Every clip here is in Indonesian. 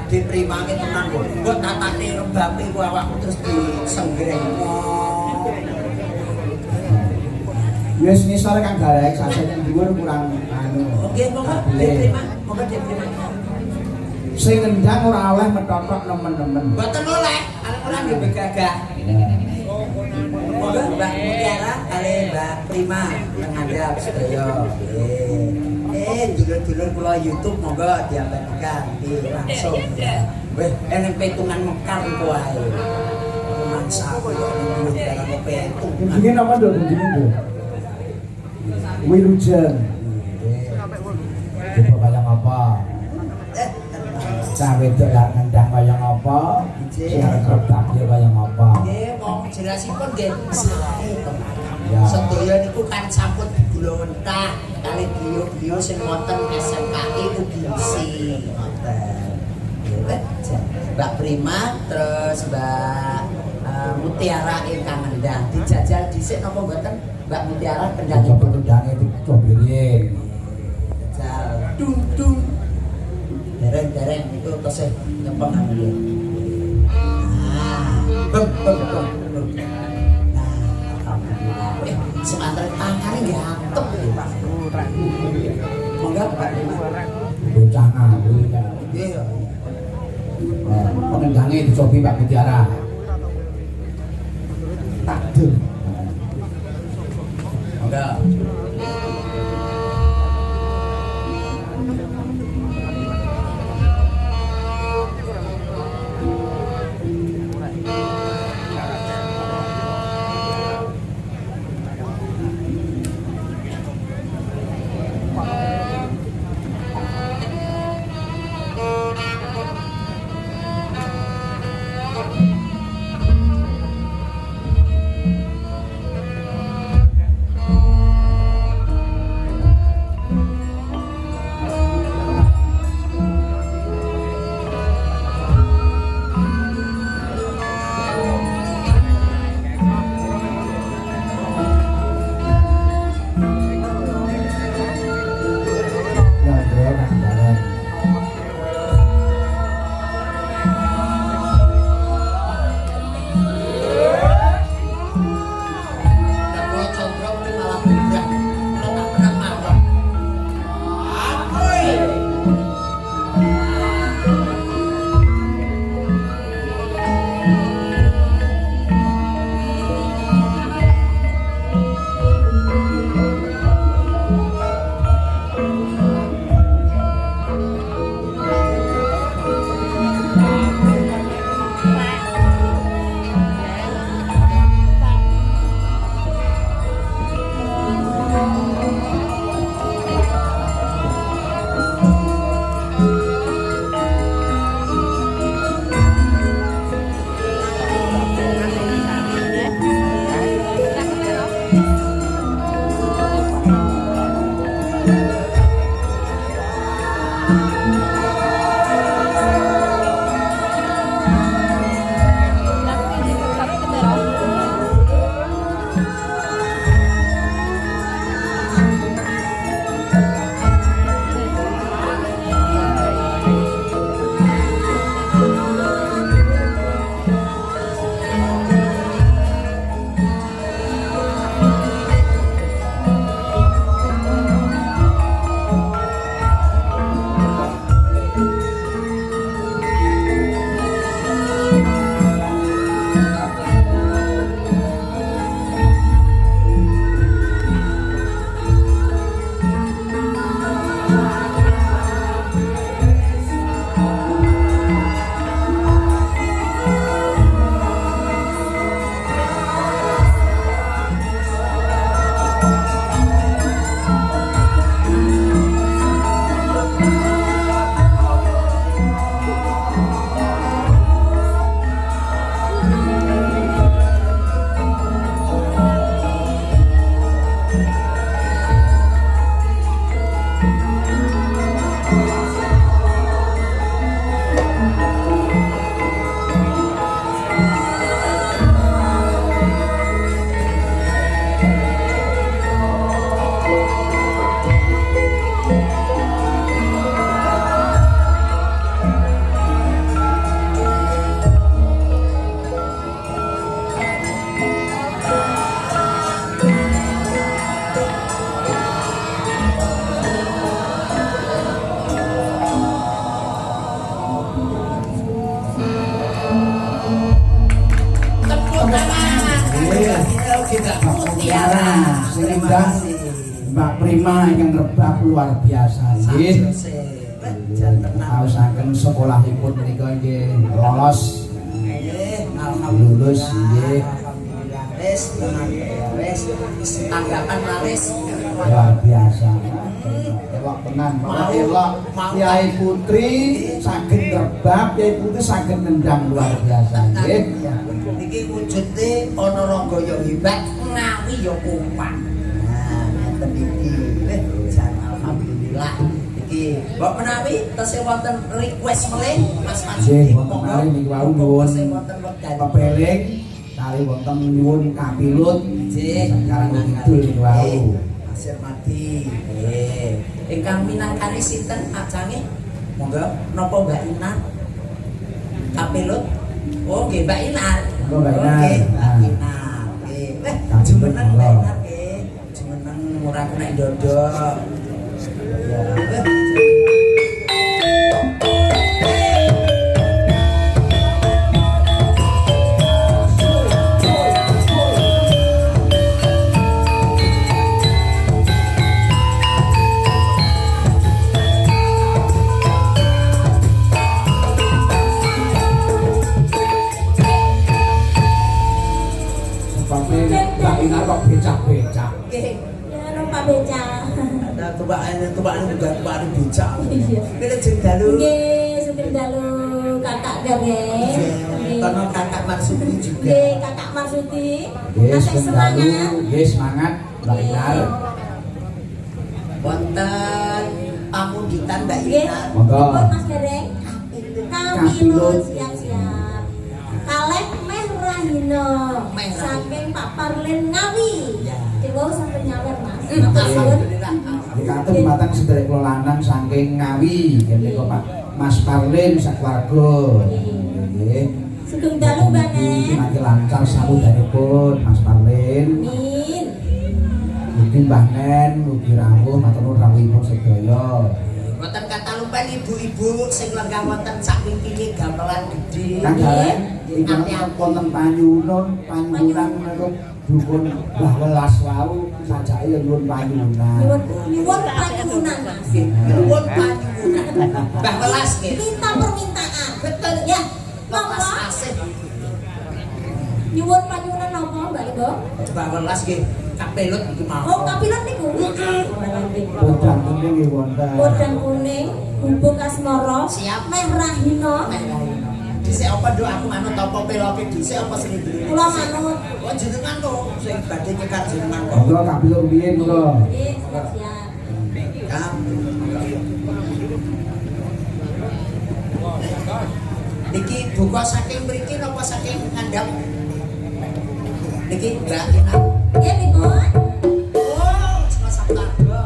diprimangi tenan kok. Kok tatane rembape ku awakmu terus disenggreng. Wis ngisor Kang Garek saset yang dhuwur kurang anu. Oke, monggo diterima. Monggo diterima. Sing ngendang ora oleh metotok nemen-nemen. Mboten oleh, arep ora nggih begagah. Monggo Mbak Mutiara kali Mbak Prima menghadap sedaya. Dulur-dulur kula YouTube monggo diabadikan langsung. Weh, eneng petungan mekar ku wae. Mangsa kula dulur dalam petung. Jenenge napa nduk jenenge? Wilujeng. Coba kaya ngapa? Cah wedok lak ngendang kaya ngapa? Sing arep kertake kaya ngapa? Nggih, wong jelasipun nggih sae to. Ya. Sedaya niku kan sampun dibulontak kali bio-bio sing wonten SMKI UGISI ngoten. Mbak Prima terus Mbak Mutiara ingkang ngendang dijajal dhisik napa mboten Mbak Mutiara kendangipun Kendange dicobirin. jajal dung dereng-dereng itu tesih nyepeng nggih. Bem. Nah, alhamdulillah. Semantar tangane nggih antep nggih Pak. Monggo Mbak Prima. Bocah ngawur. Nggih. Pengendangnya dicobi Mbak Mutiara. Takdem. Monggo. tidak Mbak Mutiara. Sehingga Mbak Prima yang rebab luar biasa nggih. Pausaken sekolahipun menika nggih lolos. Lulus nggih. Wis tanggapan laris Luar biasa. Elok tenan, Pak elok. Kyai Putri saged rebab, Kyai Putri saged nendang luar biasa nggih. iki wujude ana rangga ya hebat ngawi ya kompak. Nah, ngeten iki. Jan alhamdulillah. Iki Mbok menawi tesih wonten request melih Mas Nggih, Mansudi wonten malih niku wau nuwun pepeling kali wonten nyuwun kapilut sekarang ngidul niku wau. Pasir Madi. Nggih. Ingkang minangkani sinten acange? Monggo napa Mbak Ina? Kapilut. Oh, nggih Mbak Ina. Monggo Mbak Ina. Nggih, Mbak Ina. Nggih. Jumeneng Mbak Ina nggih. Jumeneng ora kena ndodok. Ya, Mbak Ina kok becak-becak. nggih. Ya numpak beca. Ada tebak juga tebak becak. Iya. Kene jeng dalu. Nggih, supir dalu kakak gareng. Kono kakak Marsudi juga. Nggih, kakak Marsudi. Nggih, Masih semangat. semangat. Nggih, semangat Mbak Ina. Wonten pamunditan Mbak Nggih. Ina. Monggo. Pun Mas Gareng. Kapilut siap-siap. Kalih meh rahina. Meh rahina. Saking Pak Parlin Ngawi. Ya. Dewa sampai nyawer Mas. Alhamdulillah. Dikatun matang sedherek kula lanang saking Ngawi, kene kok Pak Mas Parlin sakeluarga. Nggih. Sugeng dalu banen. Nanti lancar samudanipun Mas Parlin. Amin. Mugi Mbah Nen, mugi rawuh matur nuwun rawuhipun sedaya. Wonten kata lupa ibu-ibu sing lenggah wonten saking kini gamelan gede. Kang Gareng iki wonten panyuwun menika dukun Mbah Welas wau sajake ya nyuwun panyuwunan. Nyuwun panyuwunan Mas. Nuwun panyuwunan. Mbah Welas nggih. Minta permintaan. Betul Ya. Welas Napa? asih. Nyuwun panyuwunan napa Mbak Ibu? Mbah Welas nggih kapelut iki mau. Oh, kapilan niku. Podang kuning nggih wonten. Podang kuning, bubuk asmara, Siap. meh rahina. Dhisik apa nduk aku manut apa peloke dhisik apa sing nduk. Kula manut. Oh jenengan to sing badhe nyekar jenengan kok. Monggo kapilur biyen monggo. Nggih, siap-siap. Ya. Niki buka saking mriki napa saking ngandhap? Niki Mbak Ina. Ya, Dipun. Oh, semasa targa.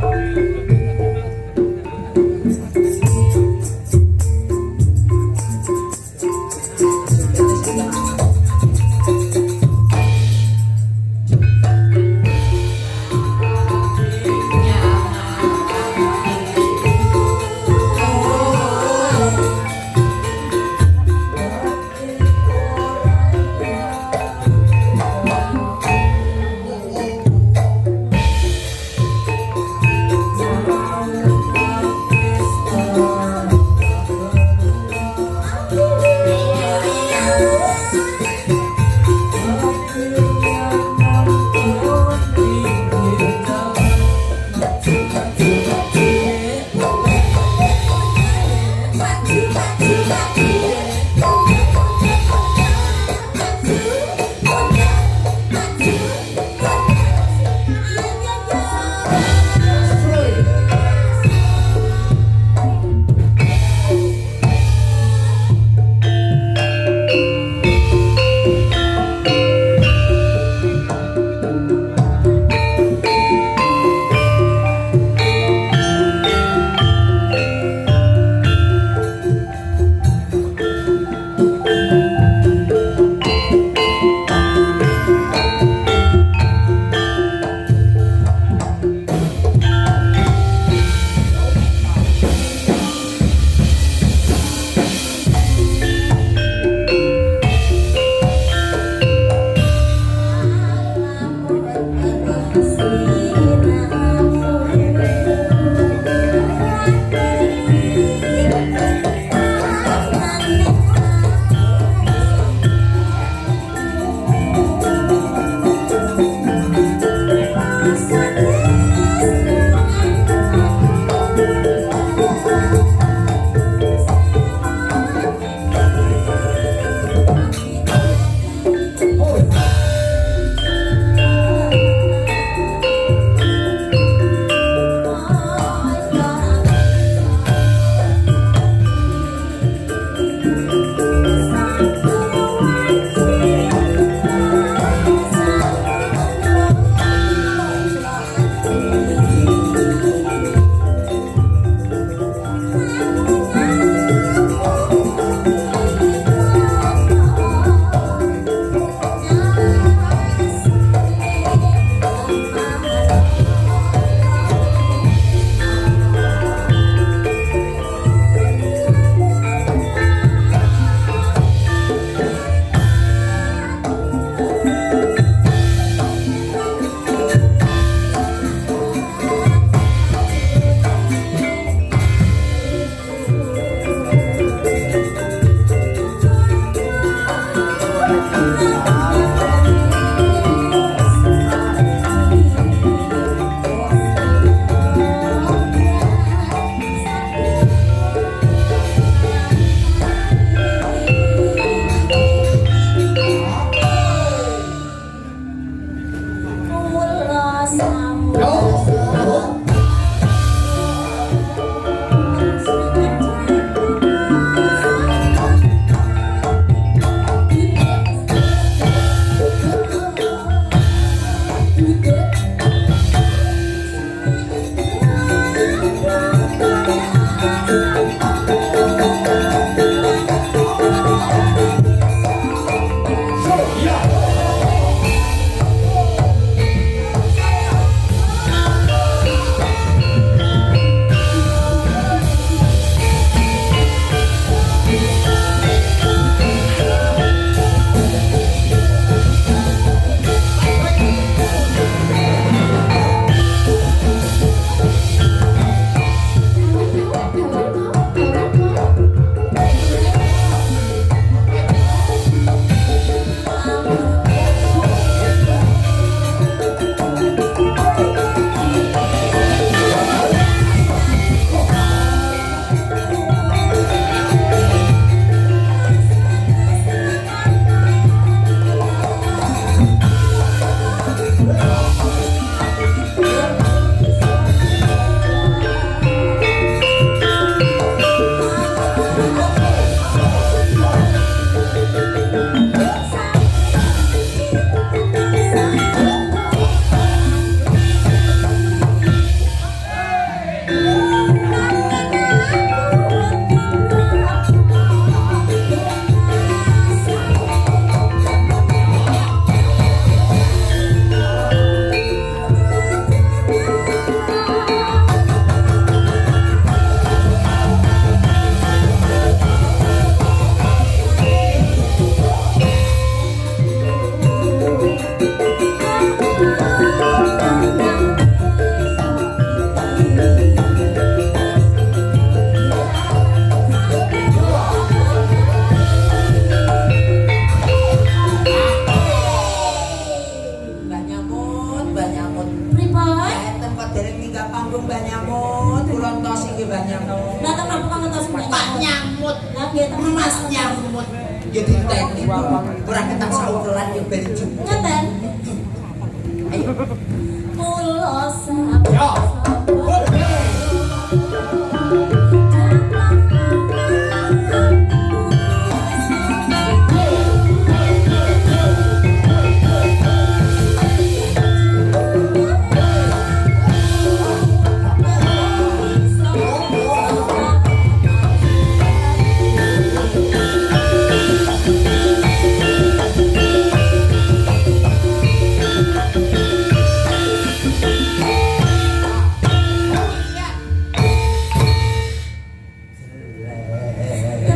Mas nyamut. Ya diteni ora ketang saukuran ya ben juga. Ngeten. Ayo. Mula sapa? Ya.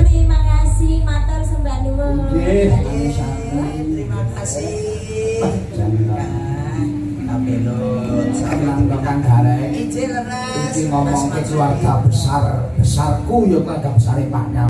Terima kasih matur sembah nuwun. Nggih, sami-sami. Terima kasih. Jangan Apelut senang tekan garek. Ijin leres. Iki ngomong ke keluarga besar, besarku ya keluarga besar Pak Nyam.